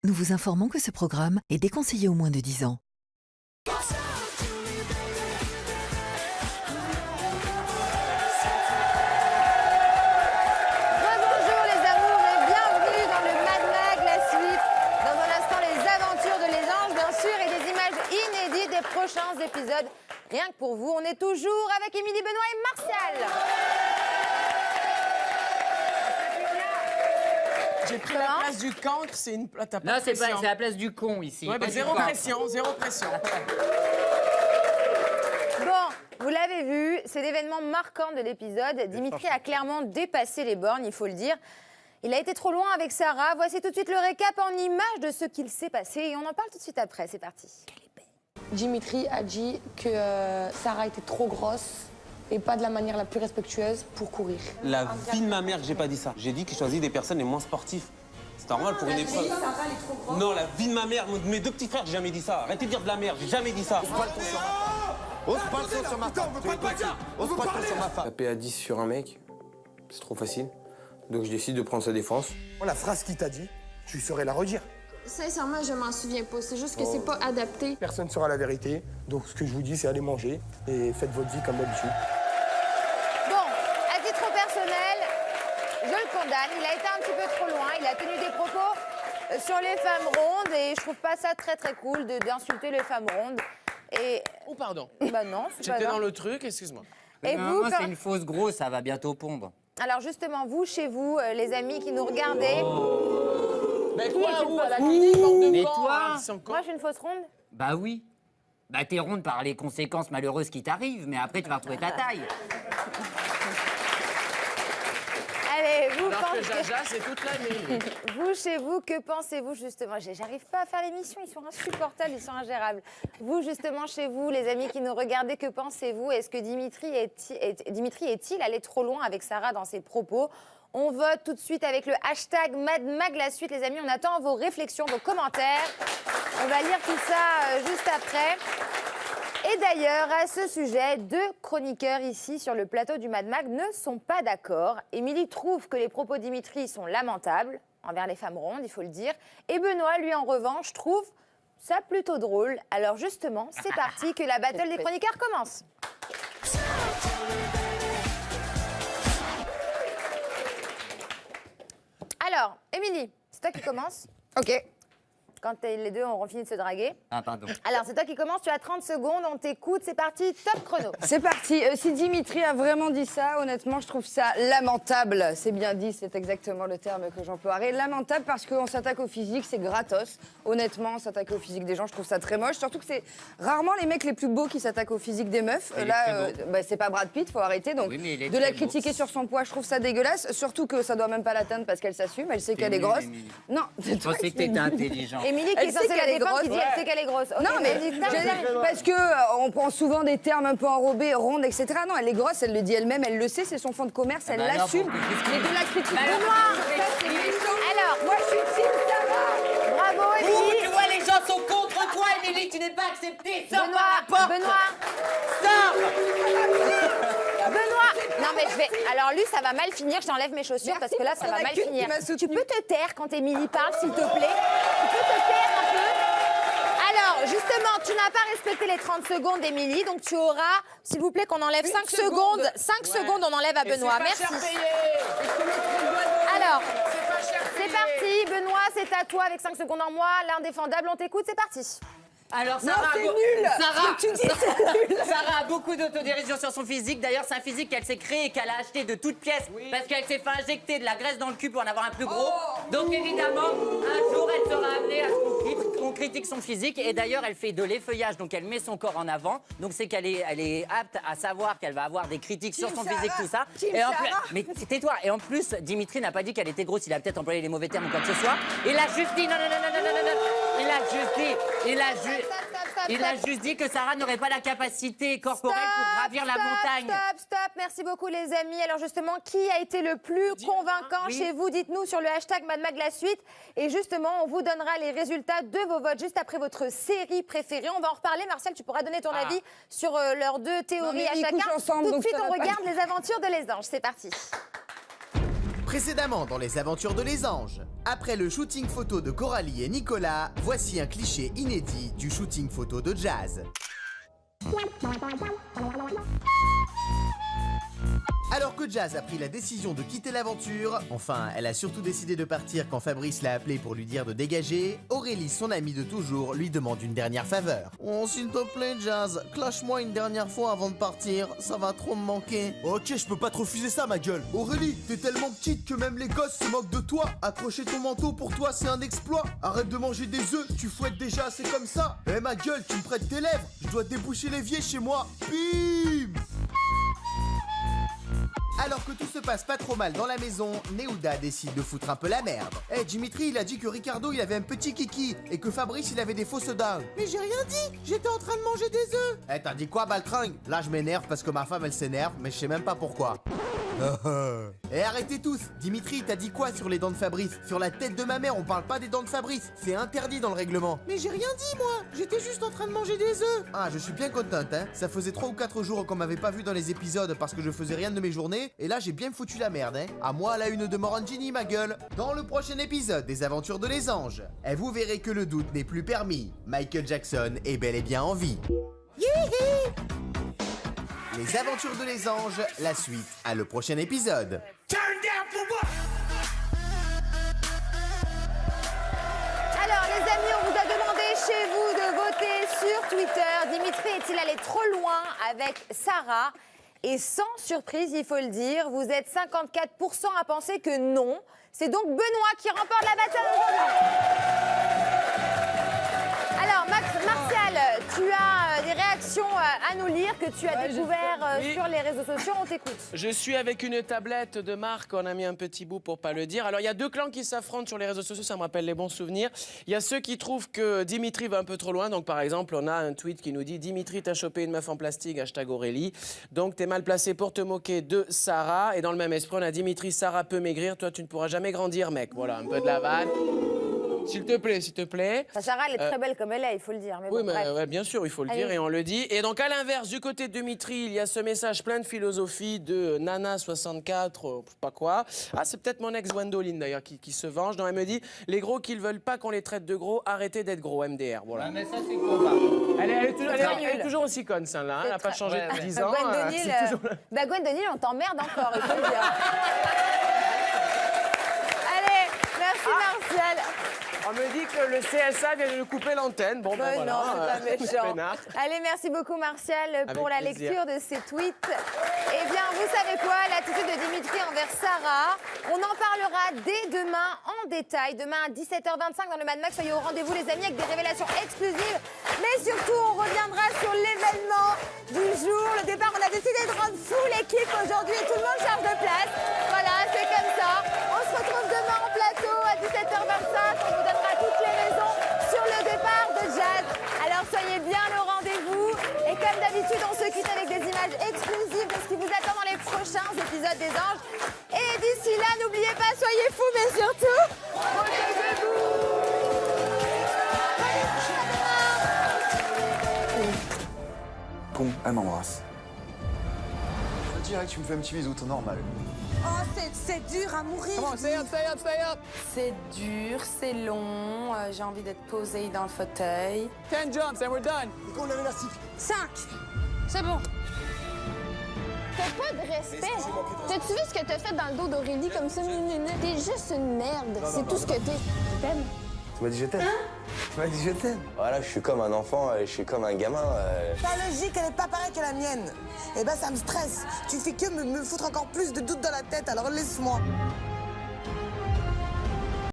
Nous vous informons que ce programme est déconseillé aux moins de 10 ans. Bonjour les amours et bienvenue dans le Mad Mag, la suite. Dans un instant, les aventures de les anges, bien sûr, et des images inédites des prochains épisodes. Rien que pour vous, on est toujours avec Émilie, Benoît et Martial. J'ai pris la place du cancre, c'est une plate à Non, c'est la place du con ici. Ouais, bah, zéro pression, zéro pression. Bon, vous l'avez vu, c'est l'événement marquant de l'épisode. Dimitri a clairement dépassé les bornes, il faut le dire. Il a été trop loin avec Sarah. Voici tout de suite le récap en images de ce qu'il s'est passé et on en parle tout de suite après. C'est parti. Dimitri a dit que Sarah était trop grosse et pas de la manière la plus respectueuse pour courir. La vie de ma mère, j'ai pas dit ça. J'ai dit qu'il choisit des personnes les moins sportives. C'est normal pour une épreuve. Sarah, elle est trop grosse. Non, la vie de ma mère, mes deux petits frères, j'ai jamais dit ça. Arrêtez de dire de la merde, j'ai jamais dit ça. Ose pas le ton sur ma femme. Ose pas le ton sur ma femme. Taper à 10 sur un mec, c'est trop facile. Donc je décide de prendre sa défense. La phrase qu'il t'a dit, tu saurais la redire. Sincèrement, je m'en souviens pas. C'est juste que c'est pas adapté. Personne ne saura la vérité. Donc ce que je vous dis, c'est allez manger et faites votre vie comme d'habitude. Bon, à titre personnel, je le condamne. Il a été un petit peu trop loin. Il a tenu des propos sur les femmes rondes et je trouve pas ça très très cool d'insulter les femmes rondes. Et Oh, pardon. bah non, c'est pas J'étais dans grave. le truc, excuse-moi. Et vous, Moi, quand- c'est une fausse grosse, ça va bientôt pondre. Alors justement, vous, chez vous, les amis qui nous regardez, Mais Qui est quoi, une où, à la fausse clinique, manque de Mais camp, toi hein, ils sont cons. moi je suis une fausse ronde. Bah oui. Bah t'es ronde par les conséquences malheureuses qui t'arrivent, mais après tu vas retrouver ta taille. Allez, vous Alors que pensez... Jaja, c'est toute l'année. Vous, chez vous, que pensez-vous justement? J'arrive pas à faire l'émission, ils sont insupportables, ils sont ingérables. Vous, justement, chez vous, les amis qui nous regardez, que pensez-vous? Est-ce que Dimitri est-il allé trop loin avec Sarah dans ses propos? On vote tout de suite avec le hashtag MadMag la suite, les amis. On attend vos réflexions, vos commentaires. On va lire tout ça juste après. Et d'ailleurs, à ce sujet, deux chroniqueurs ici sur le plateau du Mad Mag ne sont pas d'accord. Émilie trouve que les propos de Dimitri sont lamentables envers les femmes rondes, il faut le dire. Et Benoît, lui, en revanche, trouve ça plutôt drôle. Alors justement, c'est parti, que la battle des chroniqueurs commence. Alors, Émilie, c'est toi qui commence. OK. Quand les deux auront fini de se draguer. Ah pardon. Alors, c'est toi qui commence, tu as 30 secondes, on t'écoute, c'est parti, top chrono. C'est parti. Si Dimitri a vraiment dit ça, honnêtement, je trouve ça lamentable. C'est bien dit, c'est exactement le terme que j'emploierais. Lamentable parce qu'on s'attaque au physique, c'est gratos. Honnêtement, s'attaquer au physique des gens, je trouve ça très moche. Surtout que c'est rarement les mecs les plus beaux qui s'attaquent au physique des meufs. Il est Là, très beau. bah, c'est pas Brad Pitt, faut arrêter. Donc, Oui, mais il est de la très beau. critiquer sur son poids, je trouve ça dégueulasse. Surtout que ça doit même pas l'atteindre parce qu'elle s'assume, elle sait qu'elle est nul, grosse. Émilie. Non, Je c'est toi pensais qui que es t'étais nulle. intelligent. Émilie qui Elle est sait censée qu'elle la est défendre, qui grosse, dit elle sait qu'elle est grosse. Ok, Non, mais vas-y, tape. parce que on prend souvent des termes un peu enrobés, rondes, etc. Non, elle est grosse, elle le dit elle-même, elle le sait, c'est son fond de commerce, elle bah alors, l'assume. pourquoi qu'est-ce Mais qu'il de la critique. Benoît, ça, c'est méchant. Alors, Moi, je suis team Sarah. bravo Ouh, Émilie. tu vois, les gens sont contre toi, Émilie, tu n'es pas acceptée. Sors par la porte. Benoît, Sors. Benoît. Non mais je vais. Alors lui, ça va mal finir. Je t'enlève mes chaussures parce que là, ça pour va la mal queue finir. qui m'a soutenue. Tu peux te taire quand Émilie parle, s'il te plaît. Tu peux te taire un peu. Alors, justement, tu n'as pas respecté les 30 secondes d'Émilie, donc tu auras, s'il vous plaît, qu'on enlève 5 secondes. 5 secondes, on enlève à Benoît. Merci. Alors, c'est parti. Benoît, c'est à toi avec 5 secondes en moi. L'indéfendable, on t'écoute, c'est parti. Alors, Non, Sarah, c'est nul. Sarah, Ce que tu dis, c'est nul. Sarah a beaucoup d'autodérision sur son physique. D'ailleurs, c'est un physique qu'elle s'est créé et qu'elle a acheté de toutes pièces parce qu'elle s'est fait injecter de la graisse dans le cul pour en avoir un plus gros. Donc, évidemment, un jour, elle sera amenée à ce qu'on critique son physique. Et d'ailleurs, elle fait de l'effeuillage, donc elle met son corps en avant. Donc, c'est qu'elle est apte à savoir qu'elle va avoir des critiques sur Team son Sarah. physique, tout ça. Team Et en Sarah. plus, mais tais-toi. Et en plus, Dimitri n'a pas dit qu'elle était grosse. Il a peut-être employé les mauvais termes ou quoi que ce soit. Il a juste dit non. Il a juste dit. Il a juste dit que Sarah n'aurait pas la capacité corporelle pour gravir la montagne. Stop. Merci beaucoup, les amis. Alors, justement, qui a été le plus convaincant oui. chez vous? Dites-nous sur le hashtag MadMag la suite. Et justement, on vous donnera les résultats de vos votes juste après votre série préférée. On va en reparler. Martial, tu pourras donner ton avis sur leurs deux théories mais à ils chacun. couchent ensemble, Tout de donc suite, ça on va pas. regarde les aventures de les anges. C'est parti. Précédemment dans les aventures de Les Anges, après le shooting photo de Coralie et Nicolas, voici un cliché inédit du shooting photo de Jazz. Alors que Jazz a pris la décision de quitter l'aventure, enfin, elle a surtout décidé de partir quand Fabrice l'a appelé pour lui dire de dégager, Aurélie, son amie de toujours, lui demande une dernière faveur. Oh, s'il te plaît, Jazz, clash-moi une dernière fois avant de partir, ça va trop me manquer. Ok, je peux pas te refuser ça, ma gueule. Aurélie, t'es tellement petite que même les gosses se moquent de toi. Accrocher ton manteau pour toi, c'est un exploit. Arrête de manger des œufs, tu fouettes déjà assez comme ça. Eh ma gueule, tu me prêtes tes lèvres, je dois déboucher l'évier chez moi. Bim! Alors que tout se passe pas trop mal dans la maison, Neouda décide de foutre un peu la merde. Eh, Dimitri, il a dit que Ricardo, il avait un petit kiki et que Fabrice, il avait des fausses dents. Mais j'ai rien dit, j'étais en train de manger des œufs. Eh, t'as dit quoi, Baltringue? Là, je m'énerve parce que ma femme, elle s'énerve, mais je sais même pas pourquoi. Eh, arrêtez tous. Dimitri, t'as dit quoi sur les dents de Fabrice? Sur la tête de ma mère, on parle pas des dents de Fabrice. C'est interdit dans le règlement. Mais j'ai rien dit, moi. J'étais juste en train de manger des œufs. Ah, je suis bien contente, hein. Ça faisait 3 ou 4 jours qu'on m'avait pas vu dans les épisodes parce que je faisais rien de mes journées. Et là, j'ai bien foutu la merde, hein. À moi, la une de Morangini, ma gueule. Dans le prochain épisode des aventures de Les Anges, vous verrez que le doute n'est plus permis. Michael Jackson est bel et bien en vie. Les aventures de Les Anges, la suite à le prochain épisode. Alors les amis, on vous a demandé chez vous de voter sur Twitter. Dimitri est-il allé trop loin avec Sarah? Et sans surprise, il faut le dire, vous êtes 54% à penser que non. C'est donc Benoît qui remporte la bataille aujourd'hui. Alors Martial, tu as des réactions à nous lire que tu as découvert sur les réseaux sociaux. On t'écoute. Je suis avec une tablette de marque, on a mis un petit bout pour pas le dire. Alors il y a deux clans qui s'affrontent sur les réseaux sociaux, ça me rappelle les bons souvenirs. Il y a ceux qui trouvent que Dimitri va un peu trop loin. Donc par exemple, on a un tweet qui nous dit « Dimitri, t'as chopé une meuf en plastique, hashtag Aurélie. Donc t'es mal placé pour te moquer de Sarah. » Et dans le même esprit, on a Dimitri, Sarah peut maigrir, toi tu ne pourras jamais grandir, mec. Voilà, un peu de la vanne. S'il te plaît, s'il te plaît. Sarah, elle est très belle comme elle est, il faut le dire. Mais oui, bon, mais ouais, bien sûr, il faut le dire et on le dit. Et donc, à l'inverse, du côté de Dimitri, il y a ce message plein de philosophie de Nana64, je sais pas quoi. Ah, c'est peut-être mon ex Gwendoline, d'ailleurs, qui se venge. Donc, elle me dit, les gros qui ne veulent pas qu'on les traite de gros, arrêtez d'être gros, MDR. Voilà. Ah, mais ça, c'est quoi? Elle est toujours aussi conne, celle-là. Elle n'a pas changé depuis 10 ans. Gwendoline, on t'emmerde encore, il faut le dire. Allez, merci Martial. On me dit que le CSA vient de nous couper l'antenne. Bon, ben voilà. Non, c'est pas méchant. Peinard. Allez, merci beaucoup Martial pour la plaisir. lecture de ces tweets. Eh bien, vous savez quoi? L'attitude de Dimitri envers Sarah, on en parlera dès demain en détail. Demain à 17h25 dans le Mad Max. Soyez au rendez-vous les amis avec des révélations exclusives. Mais surtout, on reviendra sur l'événement du jour. Le départ, on a décidé de rendre fou l'équipe aujourd'hui et tout le monde change de place. Voilà, c'est comme ça. On se retrouve demain en plateau à 17h25. On vous donnera toutes les raisons sur le départ de Jazz. Alors soyez bien au rendez-vous. Et comme d'habitude, on se quitte avec des images exclusives de ce qui vous attend dans les prochains épisodes des Anges. Et d'ici là, n'oubliez pas, soyez fous, mais surtout, protégez-vous. Con, elle m'embrasse. Direct, tu me fais un petit bisou, c'est normal. Oh, c'est dur à mourir. Come on, stay up, stay up, stay up. C'est dur, c'est long. J'ai envie d'être posée dans le fauteuil. 10 jumps and we're done. Et qu'on avait l'élastique. 5. C'est bon. T'as pas de respect. T'as-tu vu ce que t'as fait dans le dos d'Aurélie comme ça? T'es juste une merde. C'est tout ce que t'es. Je t'aime. Tu m'as dit je t'aime. Tu m'as dit je t'aime. Voilà, je suis comme un enfant, je suis comme un gamin. Ta logique, elle n'est pas pareille que la mienne. Eh ben, ça me stresse. Tu fais que me foutre encore plus de doutes dans la tête, alors laisse-moi.